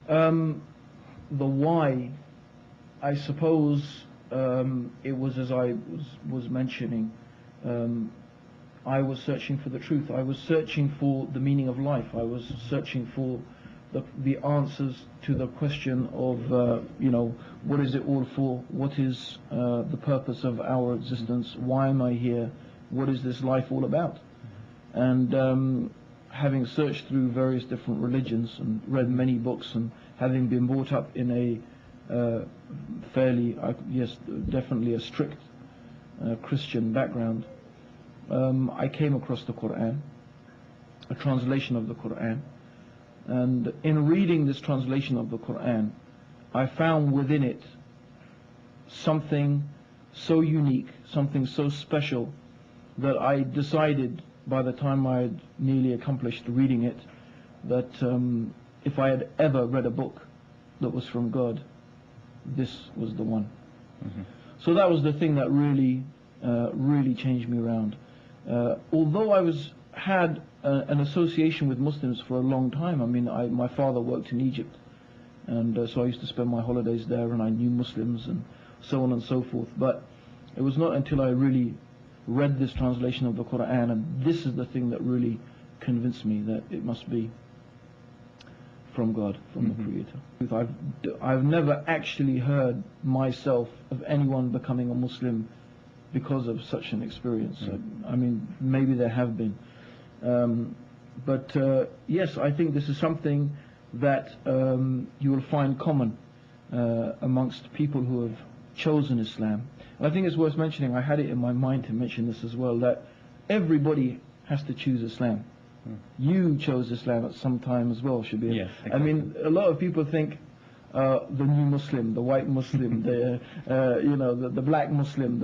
The why, I suppose, it was as I was mentioning. I was searching for the truth. I was searching for the meaning of life. I was searching for the answers to the question of, what is it all for? What is the purpose of our existence? Why am I here? What is this life all about? And having searched through various different religions and read many books, and having been brought up in a fairly, yes, definitely a strict Christian background, I came across the Quran, a translation of the Quran. And in reading this translation of the Quran, I found within it something so unique, something so special, that I decided by the time I had nearly accomplished reading it, that if I had ever read a book that was from God, this was the one. Mm-hmm. So that was the thing that really changed me around. Although I had an association with Muslims for a long time. I mean, my father worked in Egypt, and so I used to spend my holidays there, and I knew Muslims and so on and so forth. But it was not until I really read this translation of the Quran, and this is the thing that really convinced me that it must be from God, from the Creator. I've never actually heard myself of anyone becoming a Muslim because of such an experience. I mean, maybe there have been. But yes, I think this is something that you will find common amongst people who have chosen Islam. And I think it's worth mentioning, I had it in my mind to mention this as well, that everybody has to choose Islam. You chose Islam at some time as well, Shabir. Yes, exactly. I mean, a lot of people think the new Muslim, the white Muslim, the black Muslim,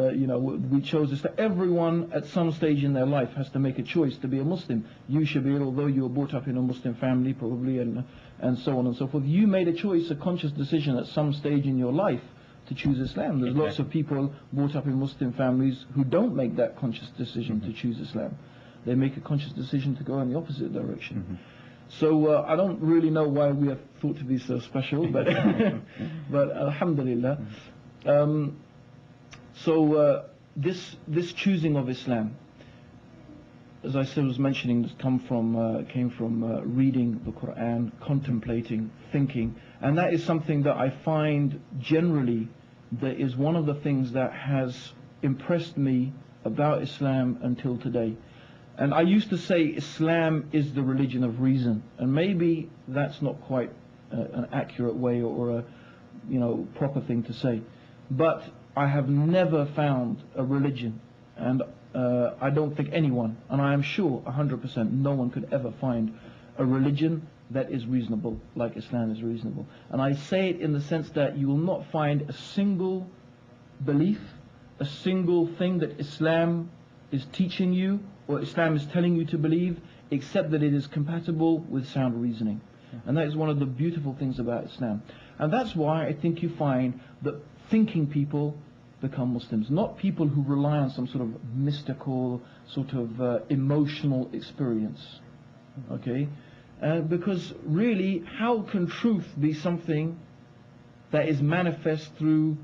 we chose this. Everyone at some stage in their life has to make a choice to be a Muslim. You, Shabir, although you were brought up in a Muslim family probably, and so on and so forth, you made a choice, a conscious decision at some stage in your life to choose Islam. There's lots of people brought up in Muslim families who don't make that conscious decision to choose Islam. They make a conscious decision to go in the opposite direction. So I don't really know why we are thought to be so special, but but alhamdulillah. This choosing of Islam, as I was mentioning, this came from reading the Quran, contemplating, thinking, and that is something that I find generally that is one of the things that has impressed me about Islam until today. And I used to say Islam is the religion of reason, and maybe that's not quite an accurate way or a proper thing to say, but I have never found a religion, and I don't think anyone, and I am sure 100% no one could ever find a religion that is reasonable like Islam is reasonable. And I say it in the sense that you will not find a single belief, a single thing that Islam is teaching you or Islam is telling you to believe, except that it is compatible with sound reasoning. And that is one of the beautiful things about Islam. And that's why I think you find that thinking people become Muslims, not people who rely on some sort of mystical, sort of emotional experience. Okay? Because really, how can truth be something that is manifest through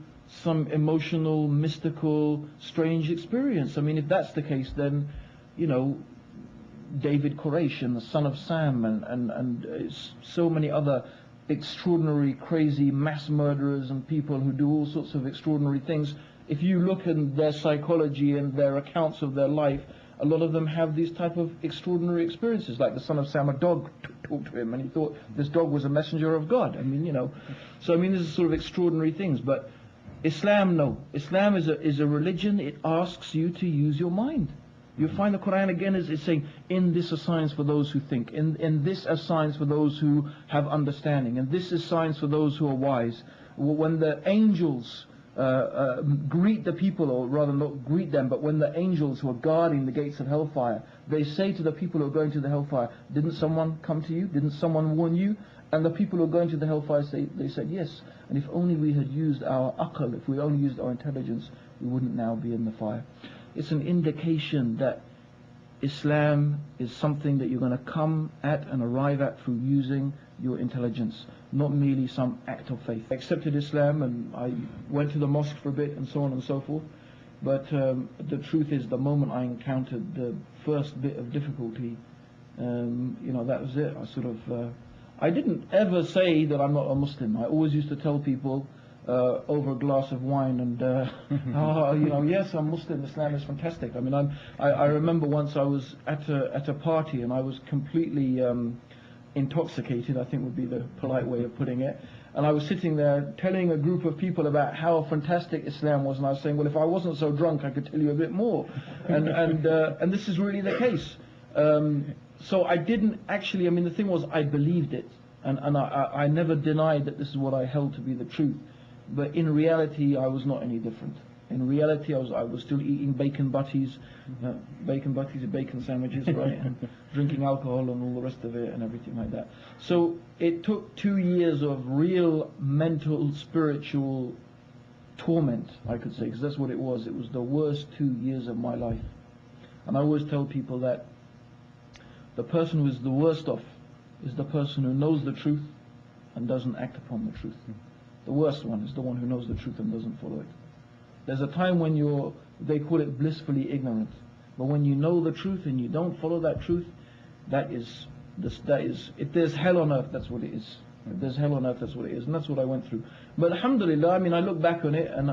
some emotional, mystical, strange experience? I mean, if that's the case, then David Koresh and the son of Sam and so many other extraordinary, crazy mass murderers and people who do all sorts of extraordinary things, if you look at their psychology and their accounts of their life, a lot of them have these type of extraordinary experiences. Like the son of Sam, a dog talked to him and he thought this dog was a messenger of God. I mean, so I mean, this is sort of extraordinary things. But Islam, no. Islam is a religion. It asks you to use your mind. You find the Quran again is saying, in this are signs for those who think, in this are signs for those who have understanding, and this is signs for those who are wise. When the angels greet the people, or rather not greet them, but when the angels who are guarding the gates of hellfire, they say to the people who are going to the hellfire, didn't someone come to you? Didn't someone warn you? And the people who are going to the hellfire they said yes, and if only we had used our aql, if we only used our intelligence, we wouldn't now be in the fire. It's an indication that Islam is something that you're going to come at and arrive at through using your intelligence, not merely some act of faith. I accepted Islam and I went to the mosque for a bit and so on and so forth. But the truth is, the moment I encountered the first bit of difficulty, that was it. I didn't ever say that I'm not a Muslim. I always used to tell people over a glass of wine and yes, I'm Muslim. Islam is fantastic. I mean, I remember once I was at a party and I was completely intoxicated, I think would be the polite way of putting it. And I was sitting there telling a group of people about how fantastic Islam was, and I was saying, well, if I wasn't so drunk, I could tell you a bit more. And this is really the case. So I didn't actually, I mean, the thing was, I believed it, and I never denied that this is what I held to be the truth. But in reality, I was not any different. In reality, I was still eating bacon butties, bacon sandwiches, right, and drinking alcohol and all the rest of it and everything like that. So it took 2 years of real mental, spiritual torment, I could say, because that's what it was. It was the worst 2 years of my life. And I always tell people that the person who is the worst off is the person who knows the truth and doesn't act upon the truth. The worst one is the one who knows the truth and doesn't follow it. There's a time when they call it blissfully ignorant. But when you know the truth and you don't follow that truth, if there's hell on earth, that's what it is. If there's hell on earth, that's what it is. And that's what I went through. But alhamdulillah, I mean, I look back on it and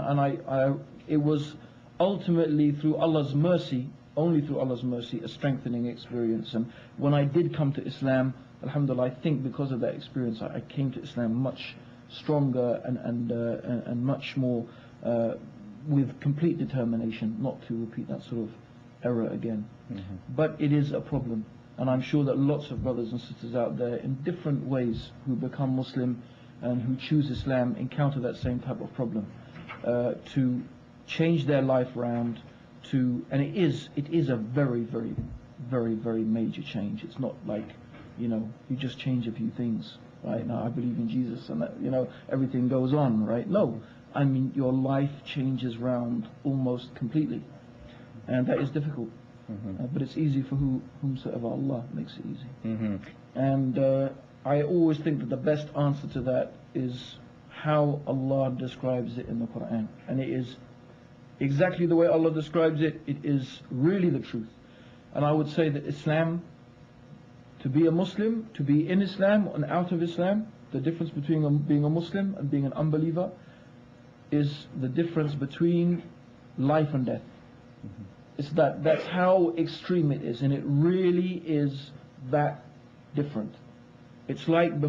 it was ultimately through Allah's mercy, only through Allah's mercy, a strengthening experience. And when I did come to Islam, alhamdulillah, I think because of that experience, I came to Islam much stronger and much more with complete determination not to repeat that sort of error again. But it is a problem, and I'm sure that lots of brothers and sisters out there in different ways who become Muslim and who choose Islam encounter that same type of problem, to change their life around, and it is a very, very, very, very major change. It's not like, you just change a few things, right? Now I believe in Jesus and that, everything goes on, right? No, I mean, your life changes round almost completely, and that is difficult. But it's easy for whomsoever Allah makes it easy. And I always think that the best answer to that is how Allah describes it in the Quran, and it is exactly the way Allah describes it. It is really the truth. And I would say that Islam, to be a Muslim, to be in Islam and out of Islam, the difference between being a Muslim and being an unbeliever is the difference between life and death. It's that's how extreme it is, and it really is that different. It's like before